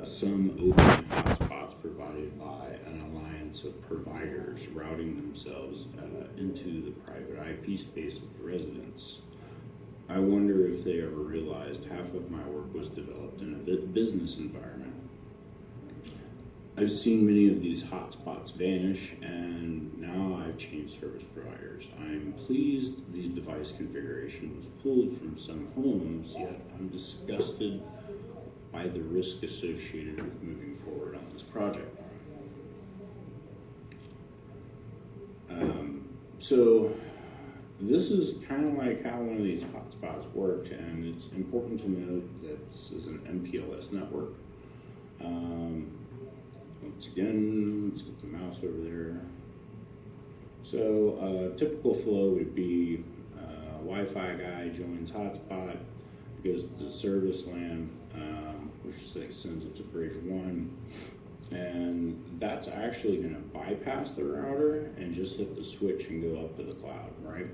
Some open hotspots provided by an alliance of providers routing themselves into the private IP space of the residents. I wonder if they ever realized half of my work was developed in a business environment. I've seen many of these hotspots vanish, and now I've changed service providers. I'm pleased the device configuration was pulled from some homes, yet I'm disgusted by the risk associated with moving forward on this project. So this is kind of like how one of these hotspots works, and it's important to note that this is an MPLS network. Once again, let's get the mouse over there. So typical flow would be Wi-Fi guy joins hotspot, goes to the service LAN, which sends it to bridge 1, and that's actually going to bypass the router and just hit the switch and go up to the cloud, right?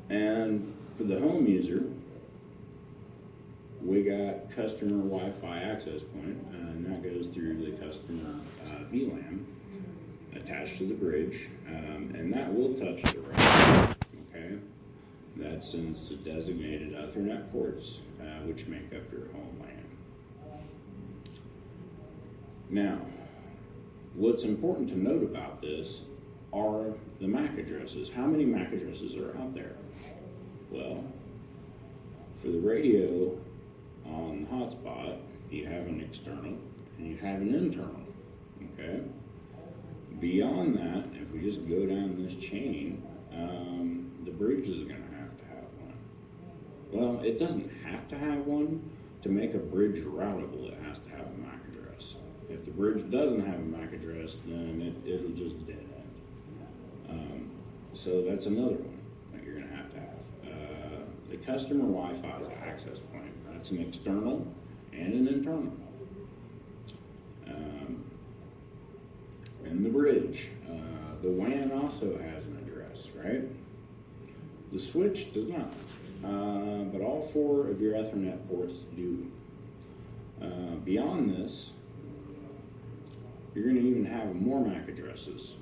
And for the home user, we got customer Wi-Fi access point, and that goes through the customer VLAN attached to the bridge, and that will touch the router, okay? That sends to designated Ethernet ports, which make up your home LAN. Now, what's important to note about this are the MAC addresses. How many MAC addresses are out there? Well, for the radio on the hotspot, you have an external and you have an internal, okay? Beyond that, if we just go down this chain, the bridge is going to have one. Well, it doesn't have to have one. To make a bridge routable, it has to have a MAC address. If the bridge doesn't have a MAC address, then it'll just dead end. So that's another one that you're going to have. The customer Wi-Fi access point, that's an external and an internal. And the bridge, the WAN also has an address, right? The switch does not, but all 4 of your Ethernet ports do. Beyond this, you're going to even have more MAC addresses.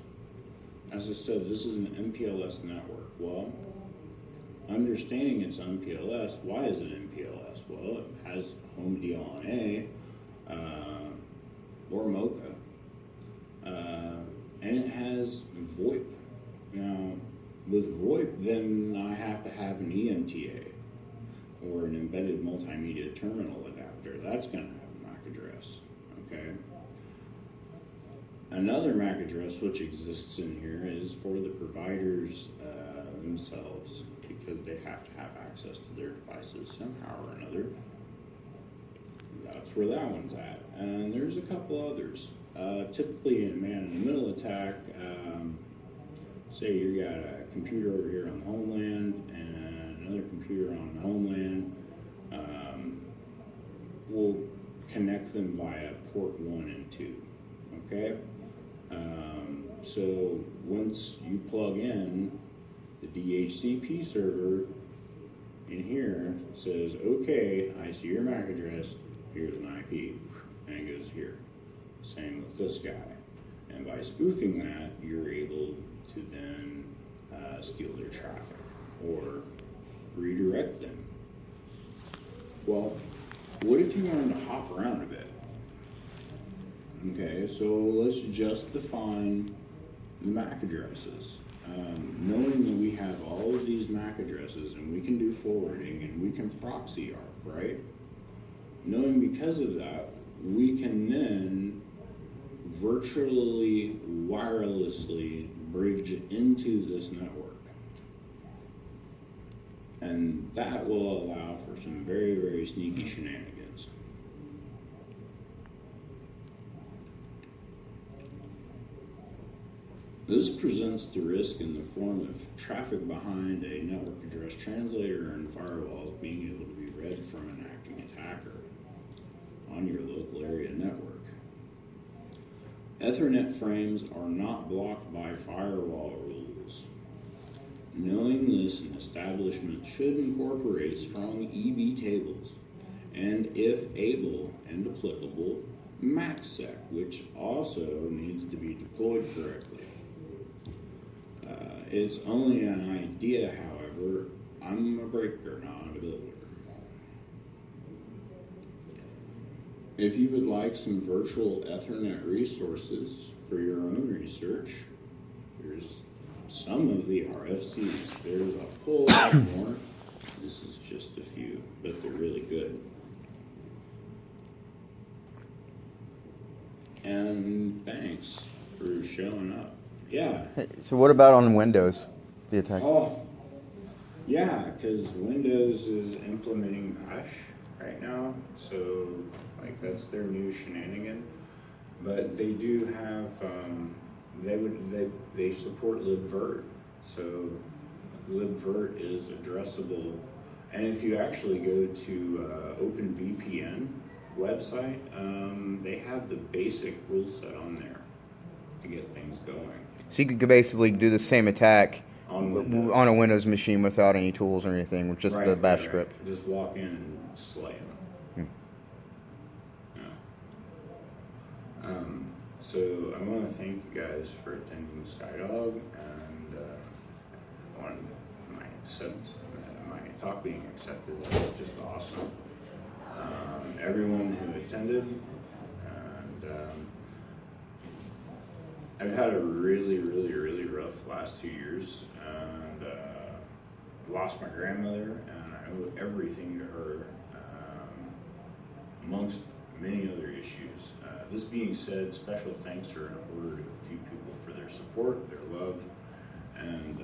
As I said, this is an MPLS network. Well, understanding it's MPLS, why is it MPLS? Well, it has home DLNA or MoCA, and it has VoIP. Now, with VoIP, then I have to have an EMTA or an embedded multimedia terminal adapter. That's going to have a MAC address, okay? Another MAC address which exists in here is for the providers themselves, because they have to have access to their devices somehow or another. That's where that one's at. And there's a couple others. Typically in a man-in-the-middle attack, say you got a computer over here on the homeland and another computer on the homeland, we'll connect them via port 1 and 2, okay? So once you plug in, the DHCP server in here says, okay, I see your MAC address, here's an IP, and it goes here. Same with this guy. And by spoofing that, you're able to then steal their traffic or redirect them. Well, what if you wanted to hop around a bit? Okay, so let's just define the MAC addresses. Knowing that we have all of these MAC addresses and we can do forwarding and we can proxy ARP, right? Knowing because of that, we can then virtually wirelessly bridge into this network. And that will allow for some very, very sneaky shenanigans. This presents the risk in the form of traffic behind a network address translator and firewalls being able to be read from an acting attacker on your local area network. Ethernet frames are not blocked by firewall rules. Knowing this, an establishment should incorporate strong EB tables and if able and applicable, MACsec, which also needs to be deployed correctly. It's only an idea, however. I'm a breaker, not a builder. If you would like some virtual Ethernet resources for your own research, here's some of the RFCs. There's a whole lot more. This is just a few, but they're really good. And thanks for showing up. Yeah. Hey, so what about on Windows, the attack? Oh, yeah, because Windows is implementing Bash right now, so like that's their new shenanigan. But they do have they support libvirt, so libvirt is addressable. And if you actually go to OpenVPN website, they have the basic rule set on there to get things going. So you could basically do the same attack On a Windows machine without any tools or anything, with just the bash script. Just walk in and slay them. Yeah. So I want to thank you guys for attending Skydog, and on my talk being accepted. That's just awesome. Everyone who attended, and I've had a really rough last 2 years, and lost my grandmother, and I owe everything to her, amongst many other issues. This being said, special thanks are in order to a few people for their support, their love, and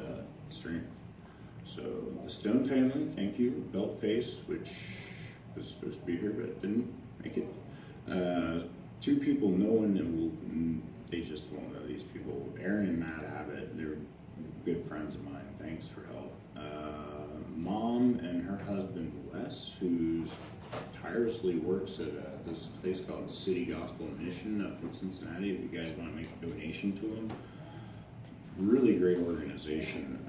strength. So the Stone family, thank you. Beltface, which was supposed to be here but didn't make it. Two people, no one will, they just won't know these people. Aaron and Matt Abbott, they're good friends of mine. Thanks for help. Mom and her husband Wes, who's tirelessly works at this place called City Gospel Mission up in Cincinnati. If you guys want to make a donation to them, really great organization.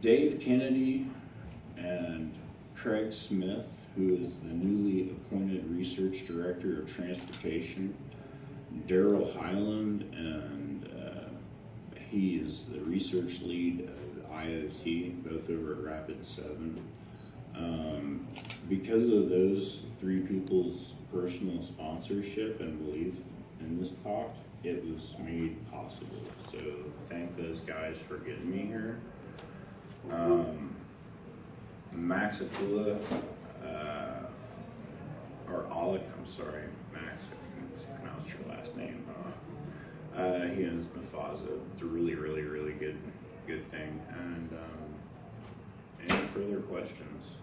Dave Kennedy and Craig Smith, who is the newly appointed Research Director of Transportation, Daryl Highland, and he is the research lead of IoT, both over at Rapid 7. Because of those three people's personal sponsorship and belief in this talk, it was made possible. So thank those guys for getting me here. Max Akula, or Alec, I'm sorry, Max, I pronounced your last name. He owns Mufasa. It's a really good thing. And any further questions?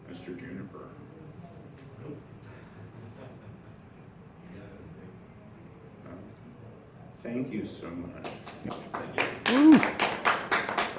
Mr. Juniper. Thank you so much. Woo.